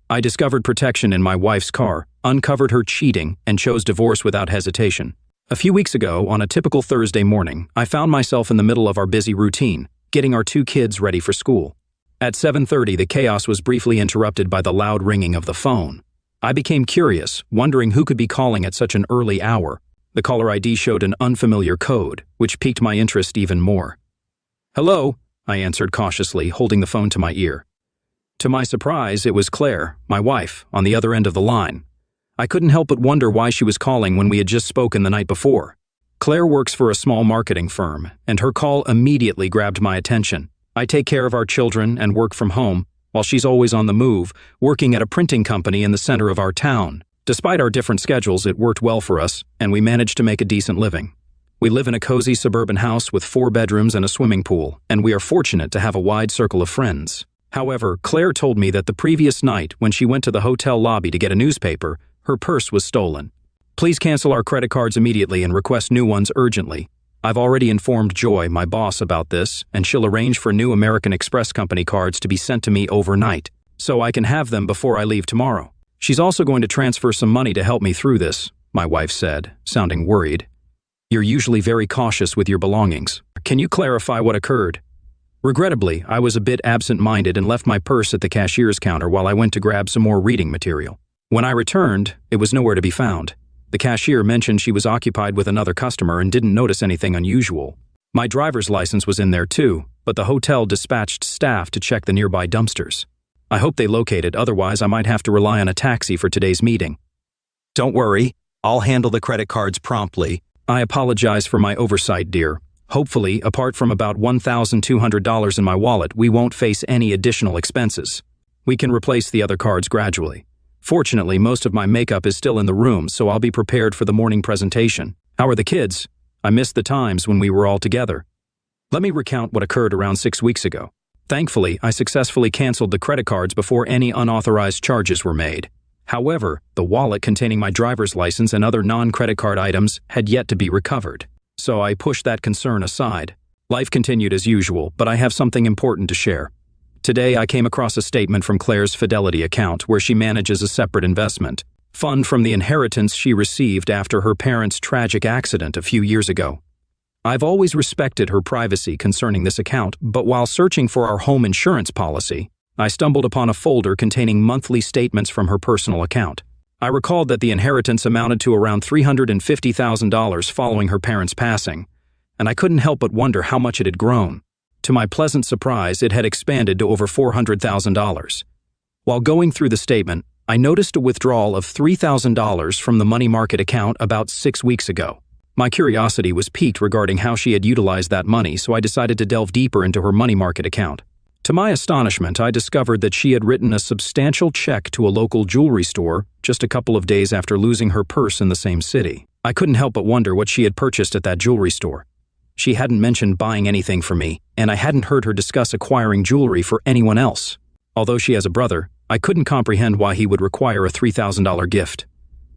I discovered protection in my wife's car, uncovered her cheating, and chose divorce without hesitation. A few weeks ago, on a typical Thursday morning, I found myself in the middle of our busy routine, getting our 2 kids ready for school. At 7:30, the chaos was briefly interrupted by the loud ringing of the phone. I became curious, wondering who could be calling at such an early hour. The caller ID showed an unfamiliar code, which piqued my interest even more. "Hello," I answered cautiously, holding the phone to my ear. To my surprise, it was Claire, my wife, on the other end of the line. I couldn't help but wonder why she was calling when we had just spoken the night before. Claire works for a small marketing firm, and her call immediately grabbed my attention. I take care of our children and work from home, while she's always on the move, working at a printing company in the center of our town. Despite our different schedules, it worked well for us, and we managed to make a decent living. We live in a cozy suburban house with 4 bedrooms and a swimming pool, and we are fortunate to have a wide circle of friends. However, Claire told me that the previous night, when she went to the hotel lobby to get a newspaper, her purse was stolen. "Please cancel our credit cards immediately and request new ones urgently. I've already informed Joy, my boss, about this, and she'll arrange for new American Express Company cards to be sent to me overnight, so I can have them before I leave tomorrow. She's also going to transfer some money to help me through this," my wife said, sounding worried. "You're usually very cautious with your belongings. Can you clarify what occurred?" Regrettably, I was a bit absent-minded and left my purse at the cashier's counter while I went to grab some more reading material. When I returned, it was nowhere to be found. The cashier mentioned she was occupied with another customer and didn't notice anything unusual. My driver's license was in there too, but the hotel dispatched staff to check the nearby dumpsters. I hope they locate it, otherwise I might have to rely on a taxi for today's meeting. Don't worry, I'll handle the credit cards promptly. I apologize for my oversight, dear. Hopefully, apart from about $1,200 in my wallet, we won't face any additional expenses. We can replace the other cards gradually. Fortunately, most of my makeup is still in the room, so I'll be prepared for the morning presentation. How are the kids? I missed the times when we were all together. Let me recount what occurred around 6 weeks ago. Thankfully, I successfully canceled the credit cards before any unauthorized charges were made. However, the wallet containing my driver's license and other non-credit card items had yet to be recovered. So I pushed that concern aside. Life continued as usual, but I have something important to share. Today I came across a statement from Claire's Fidelity account where she manages a separate investment fund from the inheritance she received after her parents' tragic accident a few years ago. I've always respected her privacy concerning this account, but while searching for our home insurance policy, I stumbled upon a folder containing monthly statements from her personal account. I recalled that the inheritance amounted to around $350,000 following her parents' passing, and I couldn't help but wonder how much it had grown. To my pleasant surprise, it had expanded to over $400,000. While going through the statement, I noticed a withdrawal of $3,000 from the money market account about 6 weeks ago. My curiosity was piqued regarding how she had utilized that money, so I decided to delve deeper into her money market account. To my astonishment, I discovered that she had written a substantial check to a local jewelry store just a couple of days after losing her purse in the same city. I couldn't help but wonder what she had purchased at that jewelry store. She hadn't mentioned buying anything for me, and I hadn't heard her discuss acquiring jewelry for anyone else. Although she has a brother, I couldn't comprehend why he would require a $3,000 gift.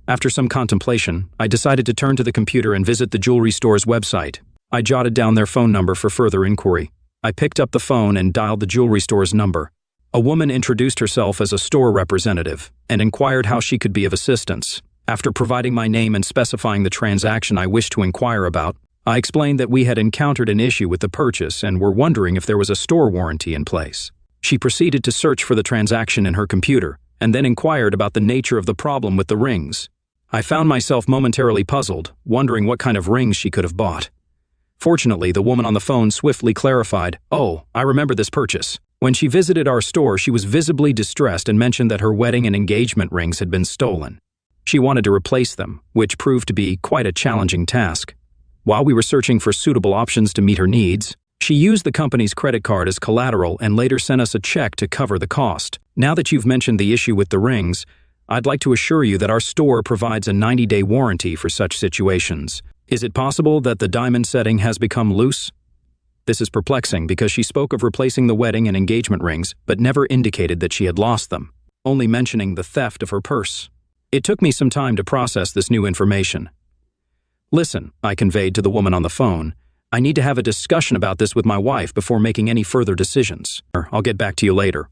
After some contemplation, I decided to turn to the computer and visit the jewelry store's website. I jotted down their phone number for further inquiry. I picked up the phone and dialed the jewelry store's number. A woman introduced herself as a store representative and inquired how she could be of assistance. After providing my name and specifying the transaction I wished to inquire about, I explained that we had encountered an issue with the purchase and were wondering if there was a store warranty in place. She proceeded to search for the transaction in her computer and then inquired about the nature of the problem with the rings. I found myself momentarily puzzled, wondering what kind of rings she could have bought. Fortunately, the woman on the phone swiftly clarified, "Oh, I remember this purchase. When she visited our store, she was visibly distressed and mentioned that her wedding and engagement rings had been stolen. She wanted to replace them, which proved to be quite a challenging task. While we were searching for suitable options to meet her needs, she used the company's credit card as collateral and later sent us a check to cover the cost. Now that you've mentioned the issue with the rings, I'd like to assure you that our store provides a 90-day warranty for such situations. Is it possible that the diamond setting has become loose?" This is perplexing because she spoke of replacing the wedding and engagement rings, but never indicated that she had lost them, only mentioning the theft of her purse. It took me some time to process this new information. "Listen," I conveyed to the woman on the phone, "I need to have a discussion about this with my wife before making any further decisions. I'll get back to you later."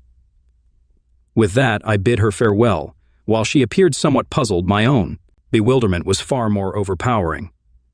With that, I bid her farewell, while she appeared somewhat puzzled. My own bewilderment was far more overpowering.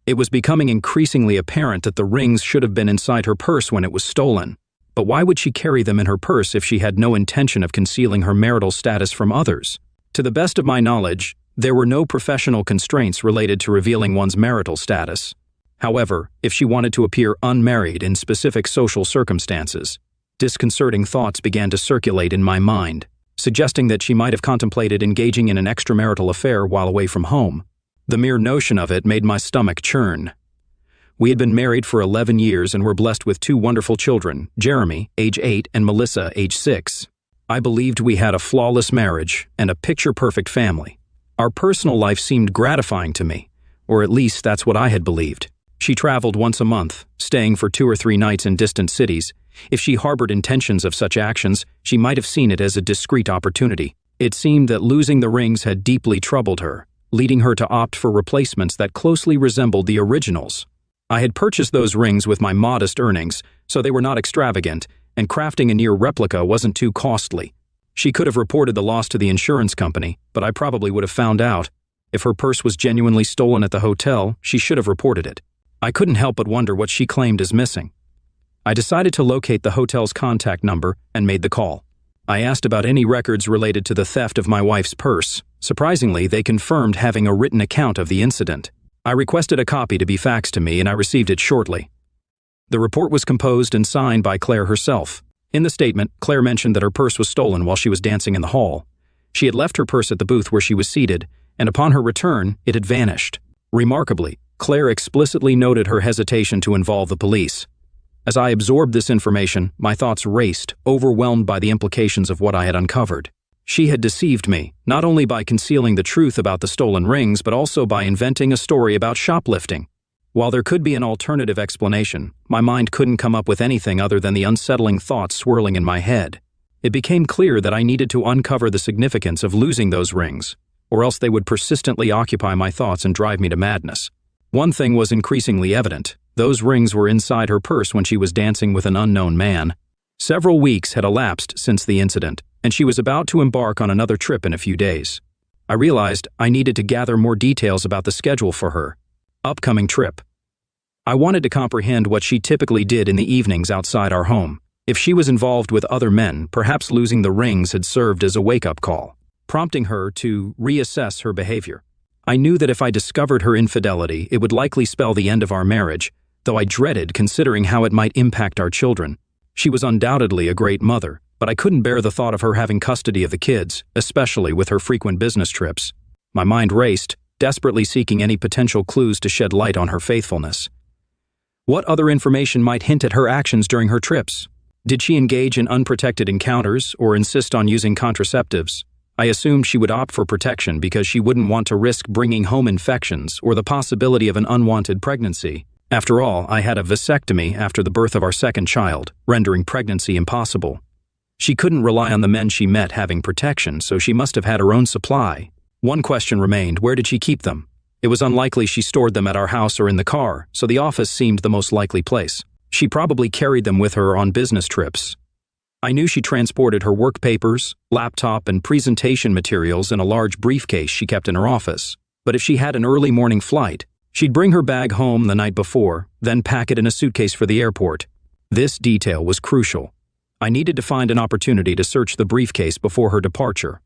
It was becoming increasingly apparent that the rings should have been inside her purse when it was stolen. But why would she carry them in her purse if she had no intention of concealing her marital status from others? To the best of my knowledge, there were no professional constraints related to revealing one's marital status. However, if she wanted to appear unmarried in specific social circumstances, disconcerting thoughts began to circulate in my mind, suggesting that she might have contemplated engaging in an extramarital affair while away from home. The mere notion of it made my stomach churn. We had been married for 11 years and were blessed with 2 wonderful children, Jeremy, age 8, and Melissa, age 6. I believed we had a flawless marriage and a picture-perfect family. Our personal life seemed gratifying to me, or at least that's what I had believed. She traveled once a month, staying for 2 or 3 nights in distant cities. If she harbored intentions of such actions, she might have seen it as a discreet opportunity. It seemed that losing the rings had deeply troubled her, leading her to opt for replacements that closely resembled the originals. I had purchased those rings with my modest earnings, so they were not extravagant, and crafting a near replica wasn't too costly. She could have reported the loss to the insurance company, but I probably would have found out. If her purse was genuinely stolen at the hotel, she should have reported it. I couldn't help but wonder what she claimed as missing. I decided to locate the hotel's contact number and made the call. I asked about any records related to the theft of my wife's purse. Surprisingly, they confirmed having a written account of the incident. I requested a copy to be faxed to me, and I received it shortly. The report was composed and signed by Claire herself. In the statement, Claire mentioned that her purse was stolen while she was dancing in the hall. She had left her purse at the booth where she was seated, and upon her return, it had vanished. Remarkably, Claire explicitly noted her hesitation to involve the police. As I absorbed this information, my thoughts raced, overwhelmed by the implications of what I had uncovered. She had deceived me, not only by concealing the truth about the stolen rings, but also by inventing a story about shoplifting. While there could be an alternative explanation, my mind couldn't come up with anything other than the unsettling thoughts swirling in my head. It became clear that I needed to uncover the significance of losing those rings, or else they would persistently occupy my thoughts and drive me to madness. One thing was increasingly evident. Those rings were inside her purse when she was dancing with an unknown man. Several weeks had elapsed since the incident, and she was about to embark on another trip in a few days. I realized I needed to gather more details about the schedule for her upcoming trip. I wanted to comprehend what she typically did in the evenings outside our home. If she was involved with other men, perhaps losing the rings had served as a wake-up call, prompting her to reassess her behavior. I knew that if I discovered her infidelity, it would likely spell the end of our marriage, though I dreaded considering how it might impact our children. She was undoubtedly a great mother, but I couldn't bear the thought of her having custody of the kids, especially with her frequent business trips. My mind raced, desperately seeking any potential clues to shed light on her faithfulness. What other information might hint at her actions during her trips? Did she engage in unprotected encounters or insist on using contraceptives? I assumed she would opt for protection because she wouldn't want to risk bringing home infections or the possibility of an unwanted pregnancy. After all, I had a vasectomy after the birth of our second child, rendering pregnancy impossible. She couldn't rely on the men she met having protection, so she must have had her own supply. One question remained: where did she keep them? It was unlikely she stored them at our house or in the car, so the office seemed the most likely place. She probably carried them with her on business trips. I knew she transported her work papers, laptop, and presentation materials in a large briefcase she kept in her office. But if she had an early morning flight, she'd bring her bag home the night before, then pack it in a suitcase for the airport. This detail was crucial. I needed to find an opportunity to search the briefcase before her departure.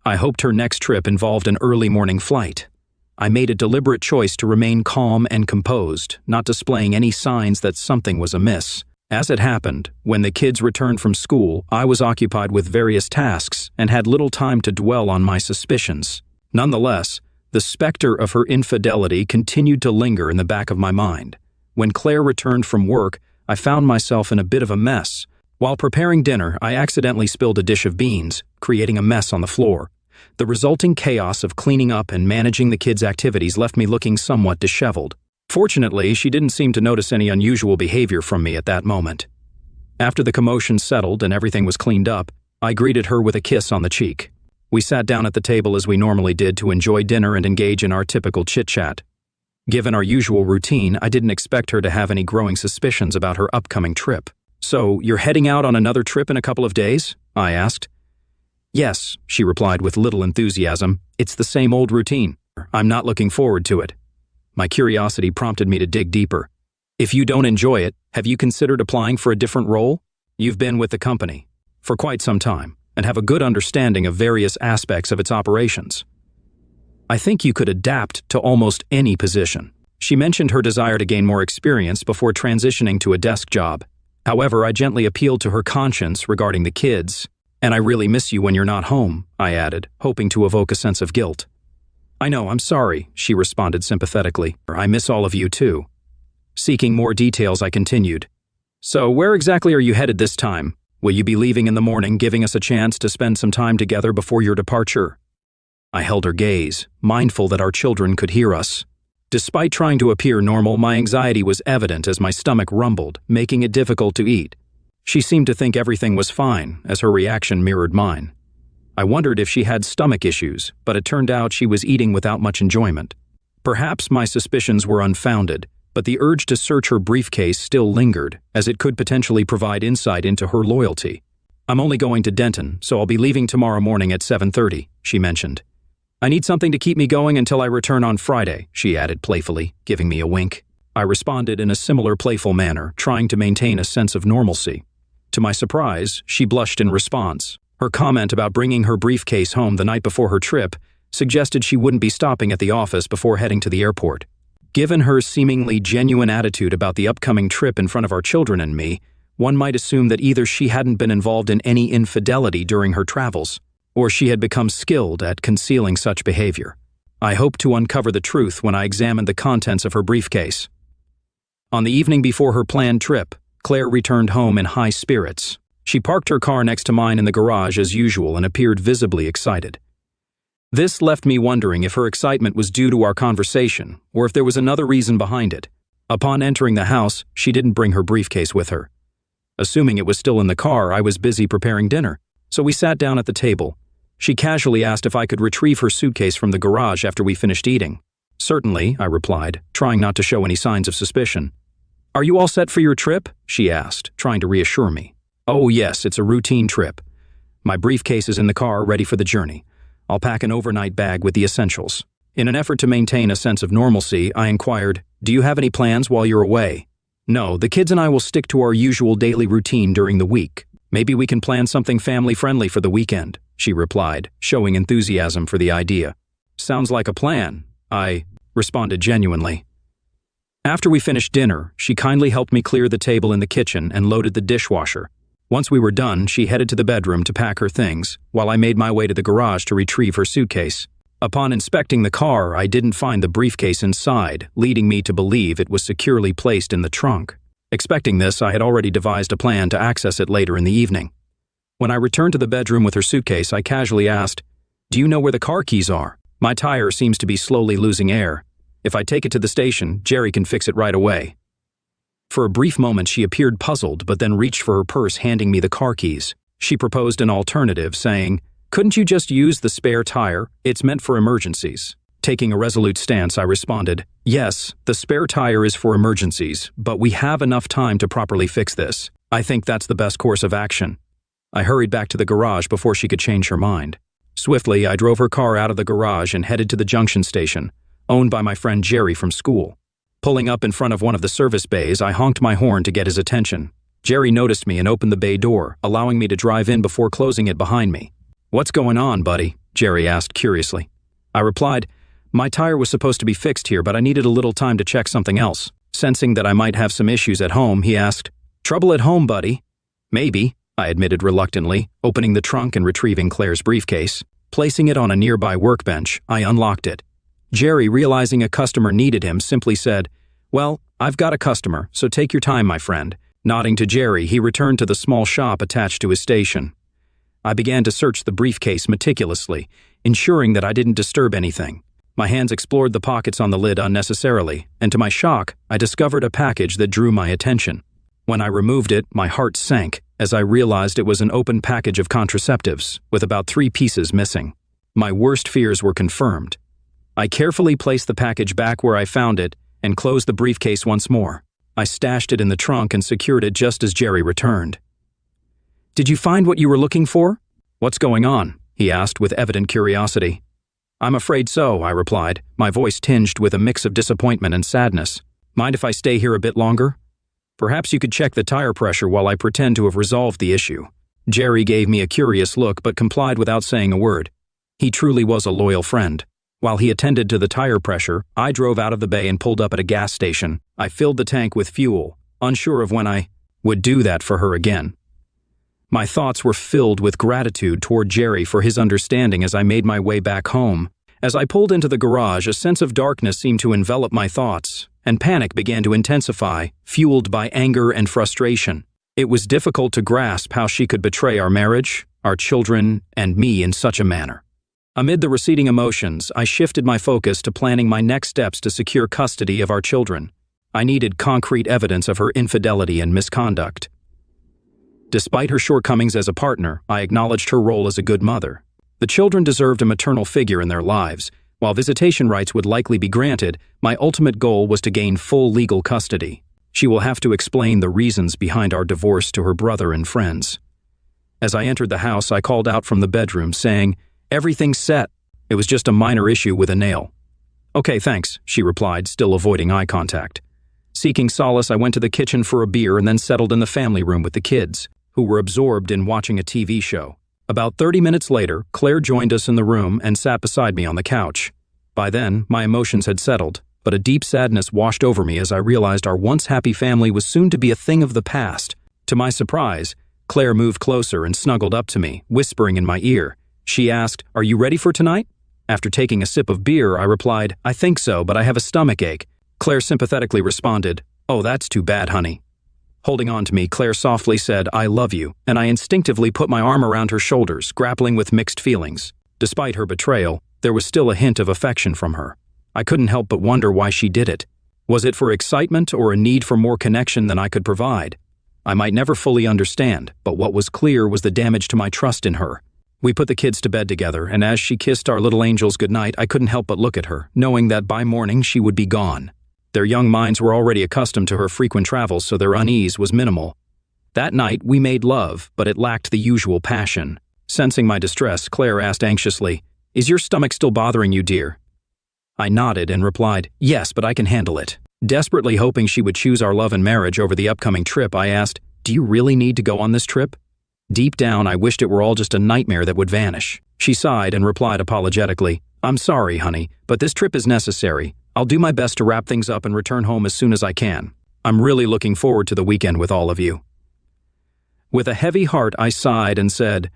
I hoped her next trip involved an early morning flight. I made a deliberate choice to remain calm and composed, not displaying any signs that something was amiss. As it happened, when the kids returned from school, I was occupied with various tasks and had little time to dwell on my suspicions. Nonetheless, the specter of her infidelity continued to linger in the back of my mind. When Claire returned from work, I found myself in a bit of a mess. While preparing dinner, I accidentally spilled a dish of beans, creating a mess on the floor. The resulting chaos of cleaning up and managing the kids' activities left me looking somewhat disheveled. Fortunately, she didn't seem to notice any unusual behavior from me at that moment. After the commotion settled and everything was cleaned up, I greeted her with a kiss on the cheek. We sat down at the table as we normally did to enjoy dinner and engage in our typical chit-chat. Given our usual routine, I didn't expect her to have any growing suspicions about her upcoming trip. "So, you're heading out on another trip in a couple of days?" I asked. Yes, she replied with little enthusiasm. It's the same old routine. I'm not looking forward to it. My curiosity prompted me to dig deeper. If you don't enjoy it, have you considered applying for a different role? You've been with the company for quite some time and have a good understanding of various aspects of its operations. I think you could adapt to almost any position. She mentioned her desire to gain more experience before transitioning to a desk job. However, I gently appealed to her conscience regarding the kids. And I really miss you when you're not home, I added, hoping to evoke a sense of guilt. I know, I'm sorry, she responded sympathetically. I miss all of you too. Seeking more details, I continued. So where exactly are you headed this time? Will you be leaving in the morning, giving us a chance to spend some time together before your departure? I held her gaze, mindful that our children could hear us. Despite trying to appear normal, my anxiety was evident as my stomach rumbled, making it difficult to eat. She seemed to think everything was fine, as her reaction mirrored mine. I wondered if she had stomach issues, but it turned out she was eating without much enjoyment. Perhaps my suspicions were unfounded, but the urge to search her briefcase still lingered, as it could potentially provide insight into her loyalty. I'm only going to Denton, so I'll be leaving tomorrow morning at 7:30, she mentioned. I need something to keep me going until I return on Friday, she added playfully, giving me a wink. I responded in a similar playful manner, trying to maintain a sense of normalcy. To my surprise, she blushed in response. Her comment about bringing her briefcase home the night before her trip suggested she wouldn't be stopping at the office before heading to the airport. Given her seemingly genuine attitude about the upcoming trip in front of our children and me, one might assume that either she hadn't been involved in any infidelity during her travels, or she had become skilled at concealing such behavior. I hoped to uncover the truth when I examined the contents of her briefcase. On the evening before her planned trip, Claire returned home in high spirits. She parked her car next to mine in the garage as usual and appeared visibly excited. This left me wondering if her excitement was due to our conversation or if there was another reason behind it. Upon entering the house, she didn't bring her briefcase with her. Assuming it was still in the car, I was busy preparing dinner, so we sat down at the table. She casually asked if I could retrieve her suitcase from the garage after we finished eating. Certainly, I replied, trying not to show any signs of suspicion. Are you all set for your trip? She asked, trying to reassure me. Oh yes, it's a routine trip. My briefcase is in the car, ready for the journey. I'll pack an overnight bag with the essentials. In an effort to maintain a sense of normalcy, I inquired, do you have any plans while you're away? No, the kids and I will stick to our usual daily routine during the week. Maybe we can plan something family-friendly for the weekend, she replied, showing enthusiasm for the idea. Sounds like a plan, I responded genuinely. After we finished dinner, she kindly helped me clear the table in the kitchen and loaded the dishwasher. Once we were done, she headed to the bedroom to pack her things, while I made my way to the garage to retrieve her suitcase. Upon inspecting the car, I didn't find the briefcase inside, leading me to believe it was securely placed in the trunk. Expecting this, I had already devised a plan to access it later in the evening. When I returned to the bedroom with her suitcase, I casually asked, do you know where the car keys are? My tire seems to be slowly losing air. If I take it to the station, Jerry can fix it right away. For a brief moment, she appeared puzzled, but then reached for her purse, handing me the car keys. She proposed an alternative, saying, couldn't you just use the spare tire? It's meant for emergencies. Taking a resolute stance, I responded, yes, the spare tire is for emergencies, but we have enough time to properly fix this. I think that's the best course of action. I hurried back to the garage before she could change her mind. Swiftly, I drove her car out of the garage and headed to the junction station, owned by my friend Jerry from school. Pulling up in front of one of the service bays, I honked my horn to get his attention. Jerry noticed me and opened the bay door, allowing me to drive in before closing it behind me. What's going on, buddy? Jerry asked curiously. I replied, my tire was supposed to be fixed here, but I needed a little time to check something else. Sensing that I might have some issues at home, he asked, trouble at home, buddy? Maybe, I admitted reluctantly, opening the trunk and retrieving Claire's briefcase. Placing it on a nearby workbench, I unlocked it. Jerry, realizing a customer needed him, simply said, well, I've got a customer, so take your time, my friend. Nodding to Jerry, he returned to the small shop attached to his station. I began to search the briefcase meticulously, ensuring that I didn't disturb anything. My hands explored the pockets on the lid unnecessarily, and to my shock, I discovered a package that drew my attention. When I removed it, my heart sank, as I realized it was an open package of contraceptives, with about 3 pieces missing. My worst fears were confirmed. I carefully placed the package back where I found it and closed the briefcase once more. I stashed it in the trunk and secured it just as Jerry returned. Did you find what you were looking for? "What's going on?" he asked with evident curiosity. "I'm afraid so," I replied, my voice tinged with a mix of disappointment and sadness. "Mind if I stay here a bit longer? Perhaps you could check the tire pressure while I pretend to have resolved the issue." Jerry gave me a curious look but complied without saying a word. He truly was a loyal friend. While he attended to the tire pressure, I drove out of the bay and pulled up at a gas station. I filled the tank with fuel, unsure of when I would do that for her again. My thoughts were filled with gratitude toward Jerry for his understanding as I made my way back home. As I pulled into the garage, a sense of darkness seemed to envelop my thoughts, and panic began to intensify, fueled by anger and frustration. It was difficult to grasp how she could betray our marriage, our children, and me in such a manner. Amid the receding emotions, I shifted my focus to planning my next steps to secure custody of our children. I needed concrete evidence of her infidelity and misconduct. Despite her shortcomings as a partner, I acknowledged her role as a good mother. The children deserved a maternal figure in their lives. While visitation rights would likely be granted, my ultimate goal was to gain full legal custody. She will have to explain the reasons behind our divorce to her brother and friends. As I entered the house, I called out from the bedroom, saying, "Everything's set. It was just a minor issue with a nail." "Okay, thanks," she replied, still avoiding eye contact. Seeking solace, I went to the kitchen for a beer and then settled in the family room with the kids, who were absorbed in watching a TV show. About 30 minutes later, Claire joined us in the room and sat beside me on the couch. By then, my emotions had settled, but a deep sadness washed over me as I realized our once happy family was soon to be a thing of the past. To my surprise, Claire moved closer and snuggled up to me, whispering in my ear. She asked, "Are you ready for tonight?" After taking a sip of beer, I replied, "I think so, but I have a stomach ache." Claire sympathetically responded, "Oh, that's too bad, honey." Holding on to me, Claire softly said, "I love you," and I instinctively put my arm around her shoulders, grappling with mixed feelings. Despite her betrayal, there was still a hint of affection from her. I couldn't help but wonder why she did it. Was it for excitement or a need for more connection than I could provide? I might never fully understand, but what was clear was the damage to my trust in her. We put the kids to bed together, and as she kissed our little angels goodnight, I couldn't help but look at her, knowing that by morning she would be gone. Their young minds were already accustomed to her frequent travels, so their unease was minimal. That night, we made love, but it lacked the usual passion. Sensing my distress, Claire asked anxiously, "Is your stomach still bothering you, dear?" I nodded and replied, "Yes, but I can handle it." Desperately hoping she would choose our love and marriage over the upcoming trip, I asked, "Do you really need to go on this trip?" Deep down, I wished it were all just a nightmare that would vanish. She sighed and replied apologetically, "I'm sorry, honey, but this trip is necessary. I'll do my best to wrap things up and return home as soon as I can. I'm really looking forward to the weekend with all of you." With a heavy heart, I sighed and said,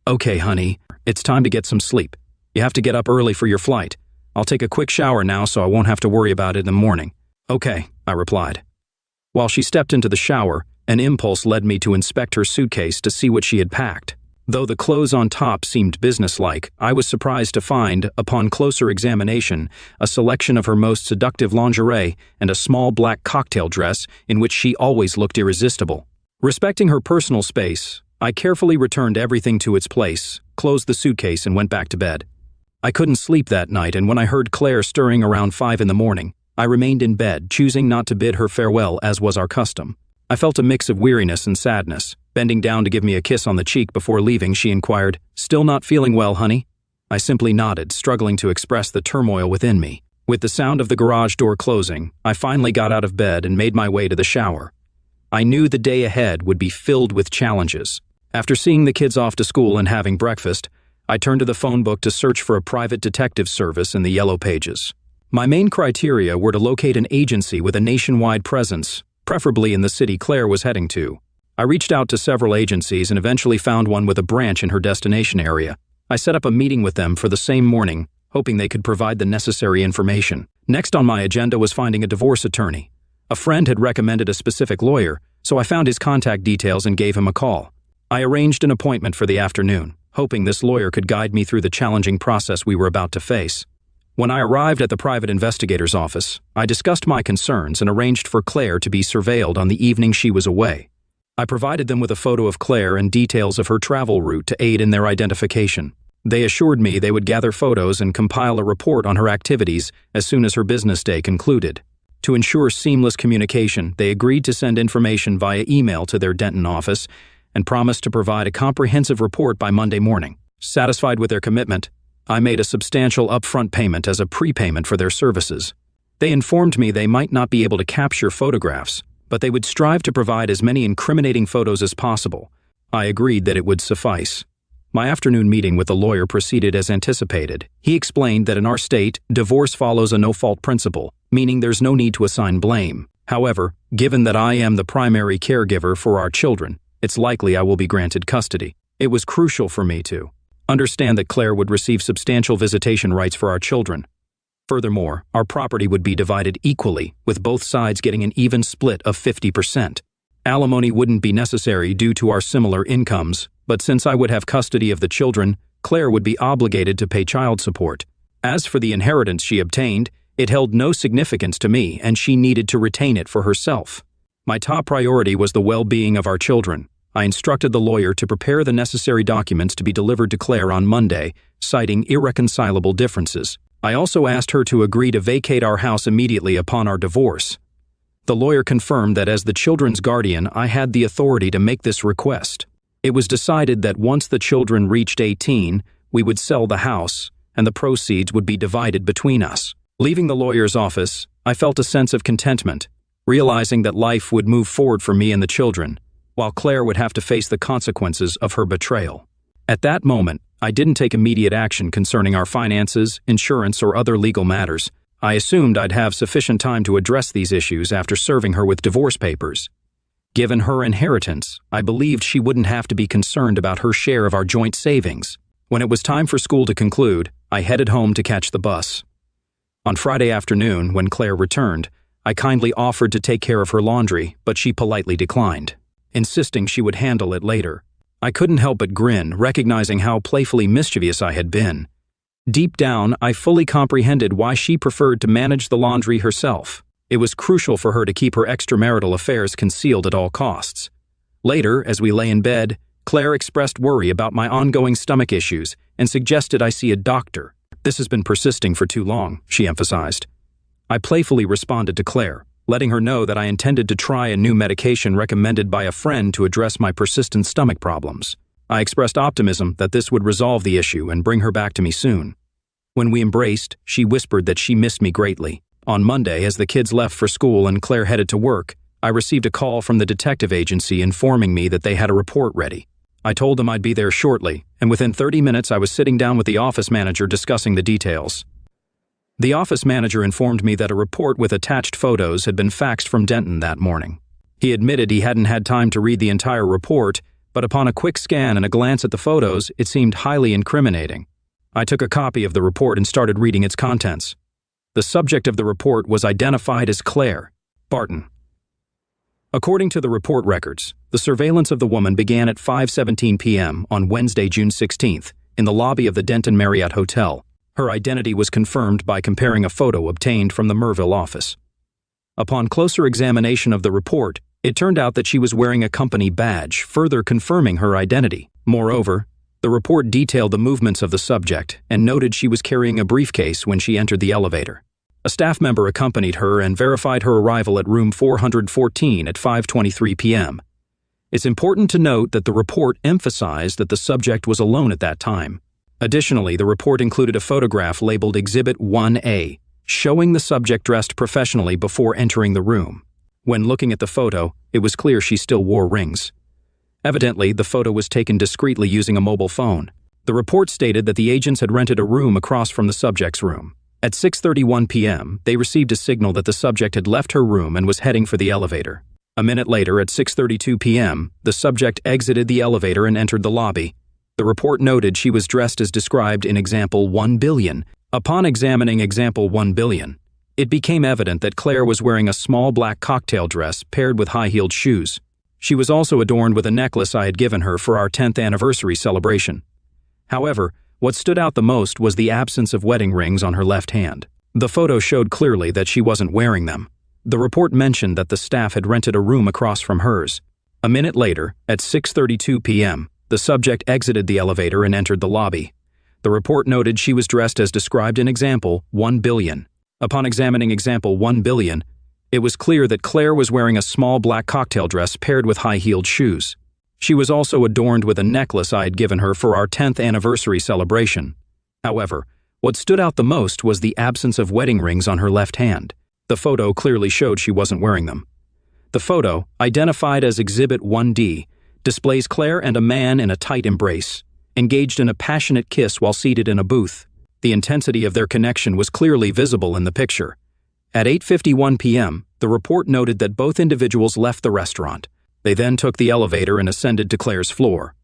"Okay, honey, it's time to get some sleep. You have to get up early for your flight. I'll take a quick shower now so I won't have to worry about it in the morning." "Okay," I replied. While she stepped into the shower, an impulse led me to inspect her suitcase to see what she had packed. Though the clothes on top seemed businesslike, I was surprised to find, upon closer examination, a selection of her most seductive lingerie and a small black cocktail dress in which she always looked irresistible. Respecting her personal space, I carefully returned everything to its place, closed the suitcase, and went back to bed. I couldn't sleep that night, and when I heard Claire stirring around 5 in the morning, I remained in bed, choosing not to bid her farewell as was our custom. I felt a mix of weariness and sadness. Bending down to give me a kiss on the cheek before leaving, she inquired, "Still not feeling well, honey?" I simply nodded, struggling to express the turmoil within me. With the sound of the garage door closing, I finally got out of bed and made my way to the shower. I knew the day ahead would be filled with challenges. After seeing the kids off to school and having breakfast, I turned to the phone book to search for a private detective service in the yellow pages. My main criteria were to locate an agency with a nationwide presence, preferably in the city Claire was heading to. I reached out to several agencies and eventually found one with a branch in her destination area. I set up a meeting with them for the same morning, hoping they could provide the necessary information. Next on my agenda was finding a divorce attorney. A friend had recommended a specific lawyer, so I found his contact details and gave him a call. I arranged an appointment for the afternoon, hoping this lawyer could guide me through the challenging process we were about to face. When I arrived at the private investigator's office, I discussed my concerns and arranged for Claire to be surveilled on the evening she was away. I provided them with a photo of Claire and details of her travel route to aid in their identification. They assured me they would gather photos and compile a report on her activities as soon as her business day concluded. To ensure seamless communication, they agreed to send information via email to their Denton office, and promised to provide a comprehensive report by Monday morning. Satisfied with their commitment, I made a substantial upfront payment as a prepayment for their services. They informed me they might not be able to capture photographs, but they would strive to provide as many incriminating photos as possible. I agreed that it would suffice. My afternoon meeting with the lawyer proceeded as anticipated. He explained that in our state, divorce follows a no-fault principle, meaning there's no need to assign blame. However, given that I am the primary caregiver for our children, it's likely I will be granted custody. It was crucial for me to understand that Claire would receive substantial visitation rights for our children. Furthermore, our property would be divided equally, with both sides getting an even split of 50%. Alimony wouldn't be necessary due to our similar incomes, but since I would have custody of the children, Claire would be obligated to pay child support. As for the inheritance she obtained, it held no significance to me, and she needed to retain it for herself. My top priority was the well-being of our children. I instructed the lawyer to prepare the necessary documents to be delivered to Claire on Monday, citing irreconcilable differences. I also asked her to agree to vacate our house immediately upon our divorce. The lawyer confirmed that as the children's guardian, I had the authority to make this request. It was decided that once the children reached 18, we would sell the house, and the proceeds would be divided between us. Leaving the lawyer's office, I felt a sense of contentment, realizing that life would move forward for me and the children, while Claire would have to face the consequences of her betrayal. At that moment, I didn't take immediate action concerning our finances, insurance, or other legal matters. I assumed I'd have sufficient time to address these issues after serving her with divorce papers. Given her inheritance, I believed she wouldn't have to be concerned about her share of our joint savings. When it was time for school to conclude, I headed home to catch the bus. On Friday afternoon, when Claire returned, I kindly offered to take care of her laundry, but she politely declined, insisting she would handle it later. I couldn't help but grin, recognizing how playfully mischievous I had been. Deep down, I fully comprehended why she preferred to manage the laundry herself. It was crucial for her to keep her extramarital affairs concealed at all costs. Later, as we lay in bed, Claire expressed worry about my ongoing stomach issues and suggested I see a doctor. "This has been persisting for too long," she emphasized. I playfully responded to Claire, letting her know that I intended to try a new medication recommended by a friend to address my persistent stomach problems. I expressed optimism that this would resolve the issue and bring her back to me soon. When we embraced, she whispered that she missed me greatly. On Monday, as the kids left for school and Claire headed to work, I received a call from the detective agency informing me that they had a report ready. I told them I'd be there shortly, and within 30 minutes I was sitting down with the office manager discussing the details. The office manager informed me that a report with attached photos had been faxed from Denton that morning. He admitted he hadn't had time to read the entire report, but upon a quick scan and a glance at the photos, it seemed highly incriminating. I took a copy of the report and started reading its contents. The subject of the report was identified as Claire Barton. According to the report records, the surveillance of the woman began at 5:17 p.m. on Wednesday, June 16th, in the lobby of the Denton Marriott Hotel. Her identity was confirmed by comparing a photo obtained from the Merville office. Upon closer examination of the report, it turned out that she was wearing a company badge, further confirming her identity. Moreover, the report detailed the movements of the subject and noted she was carrying a briefcase when she entered the elevator. A staff member accompanied her and verified her arrival at room 414 at 5:23 p.m. It's important to note that the report emphasized that the subject was alone at that time. Additionally, the report included a photograph labeled Exhibit 1A, showing the subject dressed professionally before entering the room. When looking at the photo, it was clear she still wore rings. Evidently, the photo was taken discreetly using a mobile phone. The report stated that the agents had rented a room across from the subject's room. At 6:31 p.m., they received a signal that the subject had left her room and was heading for the elevator. A minute later, at 6:32 p.m., the subject exited the elevator and entered the lobby. The report noted she was dressed as described in Example 1 billion. Upon examining Example 1 billion, it became evident that Claire was wearing a small black cocktail dress paired with high-heeled shoes. She was also adorned with a necklace I had given her for our 10th anniversary celebration. However, what stood out the most was the absence of wedding rings on her left hand. The photo showed clearly that she wasn't wearing them. The report mentioned that the staff had rented a room across from hers. A minute later, at 6:32 p.m., the subject exited the elevator and entered the lobby. The report noted she was dressed as described in Example 1 billion. Upon examining Example 1 billion, it was clear that Claire was wearing a small black cocktail dress paired with high-heeled shoes. She was also adorned with a necklace I had given her for our 10th anniversary celebration. However, what stood out the most was the absence of wedding rings on her left hand. The photo clearly showed she wasn't wearing them. The photo, identified as Exhibit 1D, displays Claire and a man in a tight embrace, engaged in a passionate kiss while seated in a booth. The intensity of their connection was clearly visible in the picture. At 8:51 p.m., the report noted that both individuals left the restaurant. They then took the elevator and ascended to Claire's floor.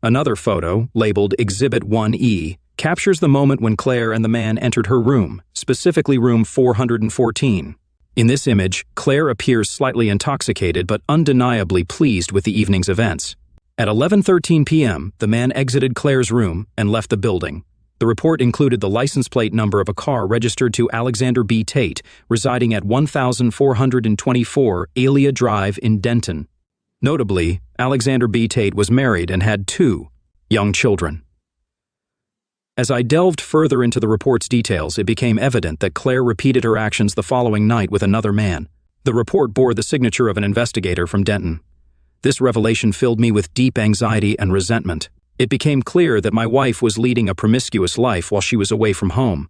Another photo, labeled Exhibit 1E, captures the moment when Claire and the man entered her room, specifically room 414. In this image, Claire appears slightly intoxicated but undeniably pleased with the evening's events. At 11:13 p.m., the man exited Claire's room and left the building. The report included the license plate number of a car registered to Alexander B. Tate, residing at 1424 Alia Drive in Denton. Notably, Alexander B. Tate was married and had 2 young children. As I delved further into the report's details, it became evident that Claire repeated her actions the following night with another man. The report bore the signature of an investigator from Denton. This revelation filled me with deep anxiety and resentment. It became clear that my wife was leading a promiscuous life while she was away from home.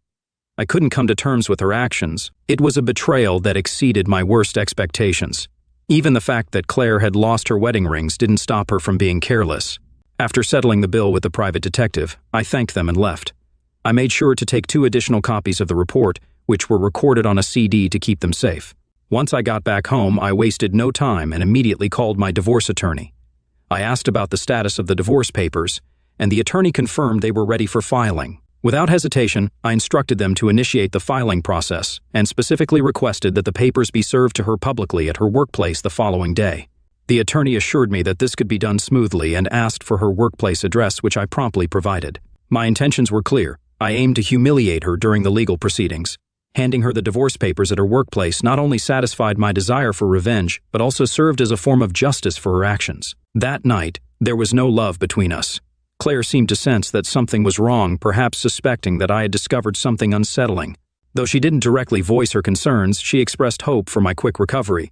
I couldn't come to terms with her actions. It was a betrayal that exceeded my worst expectations. Even the fact that Claire had lost her wedding rings didn't stop her from being careless. After settling the bill with the private detective, I thanked them and left. I made sure to take 2 additional copies of the report, which were recorded on a CD to keep them safe. Once I got back home, I wasted no time and immediately called my divorce attorney. I asked about the status of the divorce papers, and the attorney confirmed they were ready for filing. Without hesitation, I instructed them to initiate the filing process and specifically requested that the papers be served to her publicly at her workplace the following day. The attorney assured me that this could be done smoothly and asked for her workplace address, which I promptly provided. My intentions were clear. I aimed to humiliate her during the legal proceedings. Handing her the divorce papers at her workplace not only satisfied my desire for revenge, but also served as a form of justice for her actions. That night, there was no love between us. Claire seemed to sense that something was wrong, perhaps suspecting that I had discovered something unsettling. Though she didn't directly voice her concerns, she expressed hope for my quick recovery.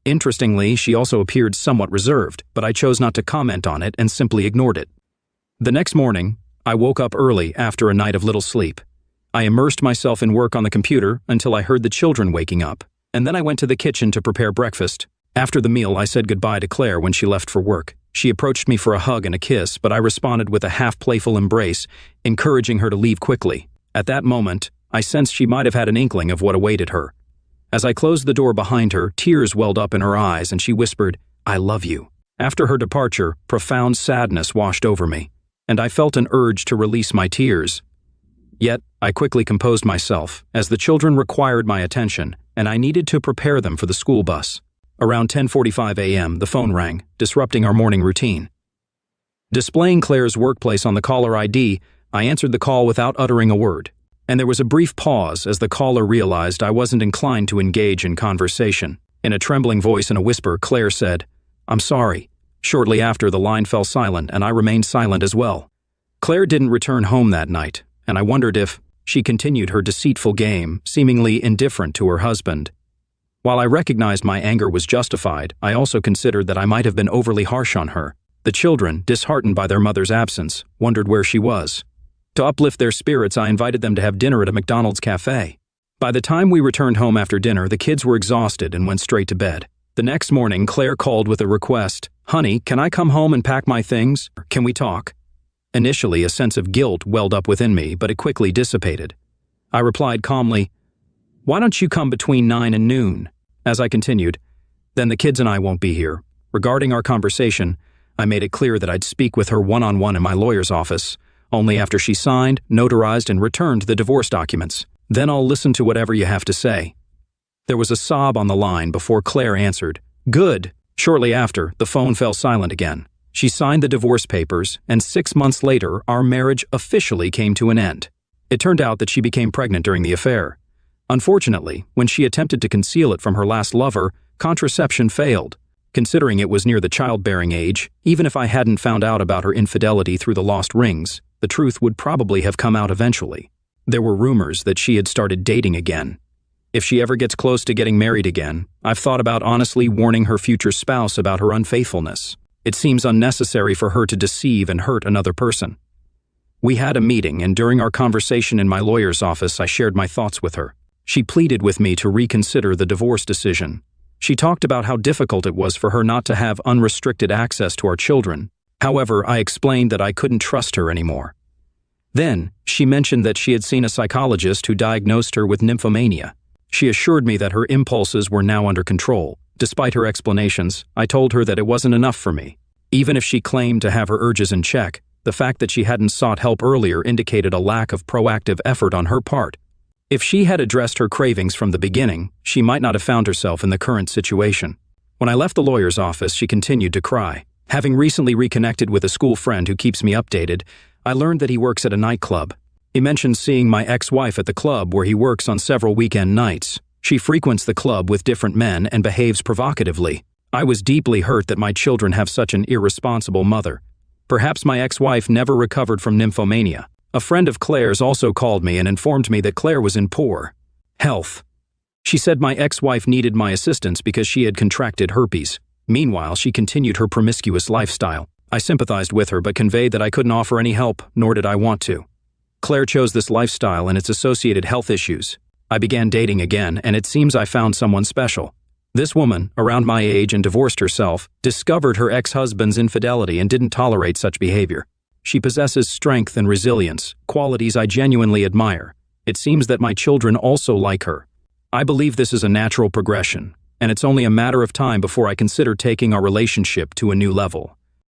Interestingly, she also appeared somewhat reserved, but I chose not to comment on it and simply ignored it. The next morning, I woke up early after a night of little sleep. I immersed myself in work on the computer until I heard the children waking up, and then I went to the kitchen to prepare breakfast. After the meal, I said goodbye to Claire when she left for work. She approached me for a hug and a kiss, but I responded with a half-playful embrace, encouraging her to leave quickly. At that moment, I sensed she might have had an inkling of what awaited her. As I closed the door behind her, tears welled up in her eyes and she whispered, "I love you." After her departure, profound sadness washed over me, and I felt an urge to release my tears. Yet, I quickly composed myself, as the children required my attention, and I needed to prepare them for the school bus. Around 10:45 a.m., the phone rang, disrupting our morning routine. Displaying Claire's workplace on the caller ID, I answered the call without uttering a word, and there was a brief pause as the caller realized I wasn't inclined to engage in conversation. In a trembling voice and a whisper, Claire said, "I'm sorry." Shortly after, the line fell silent, and I remained silent as well. Claire didn't return home that night, and I wondered if she continued her deceitful game, seemingly indifferent to her husband. While I recognized my anger was justified, I also considered that I might have been overly harsh on her. The children, disheartened by their mother's absence, wondered where she was. To uplift their spirits, I invited them to have dinner at a McDonald's cafe. By the time we returned home after dinner, the kids were exhausted and went straight to bed. The next morning, Claire called with a request. "Honey, can I come home and pack my things? Can we talk?" Initially, a sense of guilt welled up within me, but it quickly dissipated. I replied calmly, "Why don't you come between 9 and noon?" As I continued, "Then the kids and I won't be here." Regarding our conversation, I made it clear that I'd speak with her one-on-one in my lawyer's office, only after she signed, notarized, and returned the divorce documents. "Then I'll listen to whatever you have to say." There was a sob on the line before Claire answered, "Good." Shortly after, the phone fell silent again. She signed the divorce papers, and 6 months later, our marriage officially came to an end. It turned out that she became pregnant during the affair. Unfortunately, when she attempted to conceal it from her last lover, contraception failed. Considering it was near the childbearing age, even if I hadn't found out about her infidelity through the lost rings, the truth would probably have come out eventually. There were rumors that she had started dating again. If she ever gets close to getting married again, I've thought about honestly warning her future spouse about her unfaithfulness. It seems unnecessary for her to deceive and hurt another person. We had a meeting, and during our conversation in my lawyer's office, I shared my thoughts with her. She pleaded with me to reconsider the divorce decision. She talked about how difficult it was for her not to have unrestricted access to our children. However, I explained that I couldn't trust her anymore. Then, she mentioned that she had seen a psychologist who diagnosed her with nymphomania. She assured me that her impulses were now under control. Despite her explanations, I told her that it wasn't enough for me. Even if she claimed to have her urges in check, the fact that she hadn't sought help earlier indicated a lack of proactive effort on her part. If she had addressed her cravings from the beginning, she might not have found herself in the current situation. When I left the lawyer's office, she continued to cry. Having recently reconnected with a school friend who keeps me updated, I learned that he works at a nightclub. He mentioned seeing my ex-wife at the club where he works on several weekend nights. She frequents the club with different men and behaves provocatively. I was deeply hurt that my children have such an irresponsible mother. Perhaps my ex-wife never recovered from nymphomania. A friend of Claire's also called me and informed me that Claire was in poor health. She said my ex-wife needed my assistance because she had contracted herpes. Meanwhile, she continued her promiscuous lifestyle. I sympathized with her but conveyed that I couldn't offer any help, nor did I want to. Claire chose this lifestyle and its associated health issues. I began dating again, and it seems I found someone special. This woman, around my age and divorced herself, discovered her ex-husband's infidelity and didn't tolerate such behavior. She possesses strength and resilience, qualities I genuinely admire. It seems that my children also like her. I believe this is a natural progression, and it's only a matter of time before I consider taking our relationship to a new level.